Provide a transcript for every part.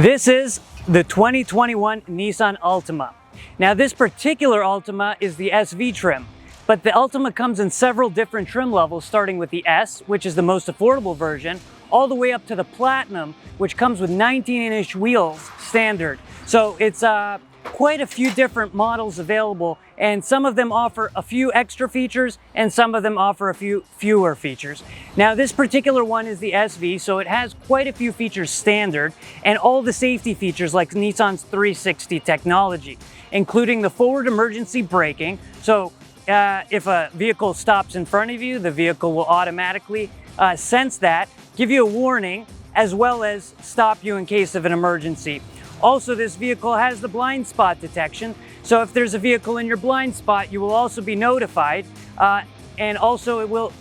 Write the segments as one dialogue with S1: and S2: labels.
S1: This is the 2021 Nissan Altima. Now this particular Altima is the SV trim, but the Altima comes in several different trim levels, starting with the S, which is the most affordable version, all the way up to the Platinum, which comes with 19-inch wheels standard. So it's quite a few different models available, and some of them offer a few extra features and some of them offer a few fewer features. Now this particular one is the SV, so it has quite a few features standard and all the safety features like Nissan's 360 technology, including the forward emergency braking. So if a vehicle stops in front of you, the vehicle will automatically sense that, give you a warning, as well as stop you in case of an emergency. Also, this vehicle has the blind spot detection, so if there's a vehicle in your blind spot, you will also be notified, and also it will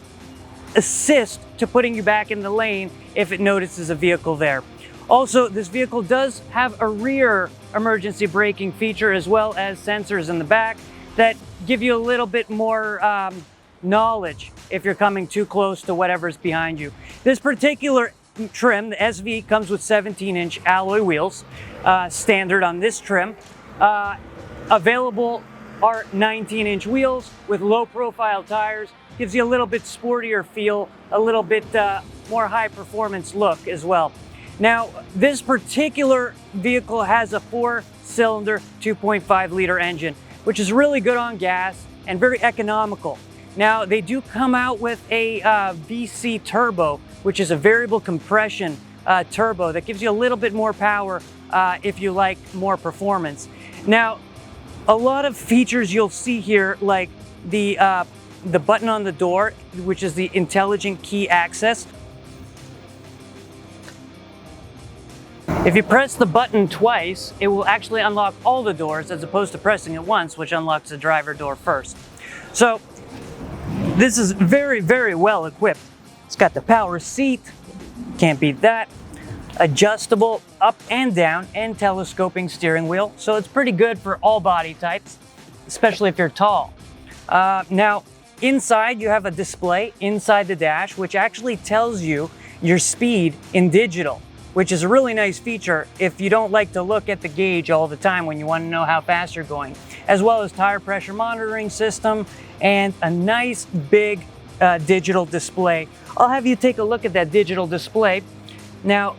S1: assist to putting you back in the lane if it notices a vehicle there. Also, this vehicle does have a rear emergency braking feature as well as sensors in the back that give you a little bit more knowledge if you're coming too close to whatever's behind you. This particular trim, the SV, comes with 17-inch alloy wheels, standard on this trim. Available are 19-inch wheels with low-profile tires. Gives you a little bit sportier feel, a little bit more high-performance look as well. Now, this particular vehicle has a 4-cylinder, 2.5-liter engine, which is really good on gas and very economical. Now, they do come out with a VC turbo, which is a variable compression turbo that gives you a little bit more power if you like more performance. Now, a lot of features you'll see here, like the button on the door, which is the intelligent key access. If you press the button twice, it will actually unlock all the doors as opposed to pressing it once, which unlocks the driver door first. So this is very, very well equipped. It's got the power seat, can't beat that. Adjustable up and down and telescoping steering wheel. So it's pretty good for all body types, especially if you're tall. Now, inside you have a display inside the dash, which actually tells you your speed in digital, which is a really nice feature if you don't like to look at the gauge all the time when you want to know how fast you're going, as well as tire pressure monitoring system and a nice big digital display. I'll have you take a look at that digital display. Now,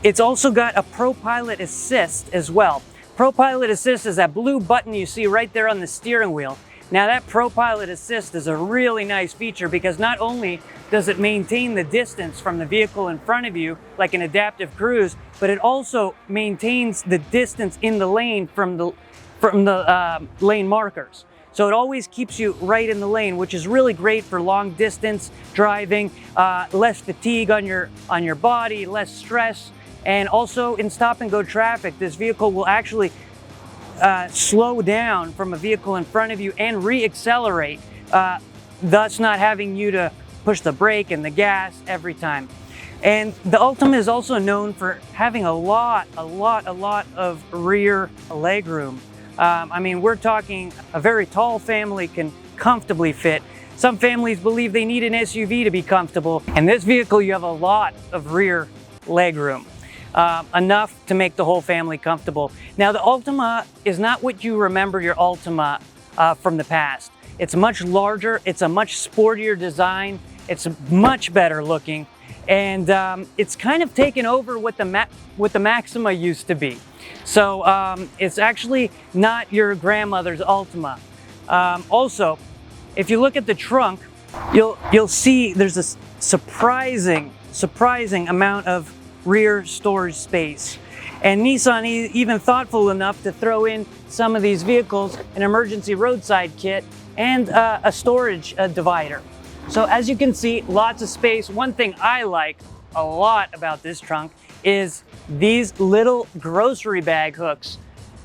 S1: it's also got a ProPilot Assist as well. ProPilot Assist is that blue button you see right there on the steering wheel. Now that ProPilot Assist is a really nice feature because not only does it maintain the distance from the vehicle in front of you like an adaptive cruise, but it also maintains the distance in the lane from the lane markers. So it always keeps you right in the lane, which is really great for long distance driving, less fatigue on your body, less stress. And also in stop and go traffic, this vehicle will actually slow down from a vehicle in front of you and re-accelerate, thus not having you to push the brake and the gas every time. And the Altima is also known for having a lot of rear legroom. I mean, we're talking a very tall family can comfortably fit. Some families believe they need an SUV to be comfortable. In this vehicle, you have a lot of rear legroom, enough to make the whole family comfortable. Now, the Altima is not what you remember your Altima from the past. It's much larger, it's a much sportier design, it's much better looking, and it's kind of taken over what the Maxima used to be. So it's actually not your grandmother's Altima. Also, if you look at the trunk, you'll see there's a surprising amount of rear storage space. And Nissan even thoughtful enough to throw in some of these vehicles an emergency roadside kit and a storage divider. So as you can see, lots of space. One thing I like a lot about this trunk is these little grocery bag hooks.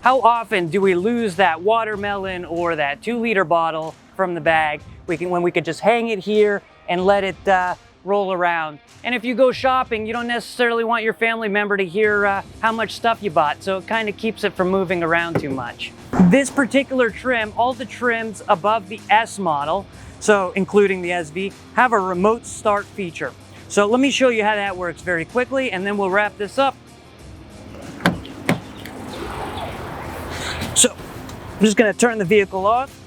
S1: How often do we lose that watermelon or that 2-liter bottle from the bag when we could just hang it here and let it roll around? And if you go shopping, you don't necessarily want your family member to hear how much stuff you bought, so it kind of keeps it from moving around too much. This particular trim, all the trims above the S model, so including the SV, have a remote start feature. So let me show you how that works very quickly, and then we'll wrap this up. So I'm just going to turn the vehicle off.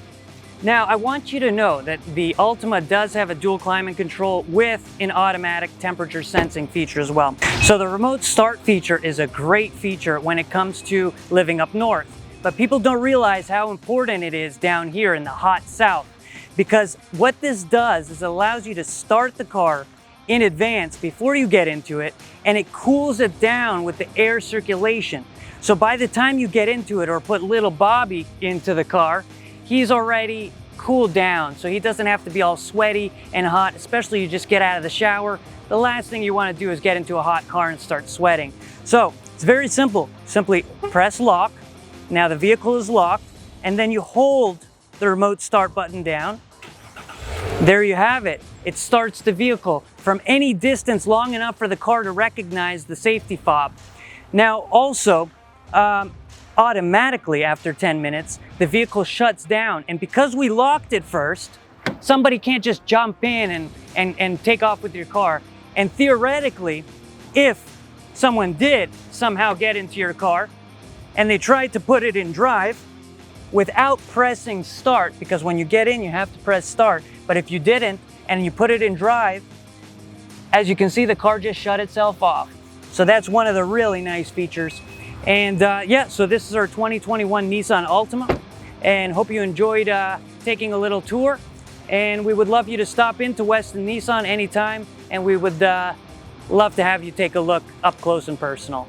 S1: Now, I want you to know that the Altima does have a dual climate control with an automatic temperature sensing feature as well. So the remote start feature is a great feature when it comes to living up north. But people don't realize how important it is down here in the hot south. Because what this does is it allows you to start the car in advance before you get into it, and it cools it down with the air circulation. So by the time you get into it or put little Bobby into the car, he's already cooled down, so he doesn't have to be all sweaty and hot, especially you just get out of the shower. The last thing you want to do is get into a hot car and start sweating. So it's very simple. Simply press lock. Now the vehicle is locked, and then you hold the remote start button down. There you have it. It starts the vehicle from any distance long enough for the car to recognize the safety fob. Now also, automatically after 10 minutes, the vehicle shuts down. And because we locked it first, somebody can't just jump in and take off with your car. And theoretically, if someone did somehow get into your car and they tried to put it in drive without pressing start, because when you get in, you have to press start. But if you didn't and you put it in drive, as you can see, the car just shut itself off. So that's one of the really nice features. And yeah, so this is our 2021 Nissan Altima, and hope you enjoyed taking a little tour. And we would love you to stop into Weston Nissan anytime, and we would love to have you take a look up close and personal.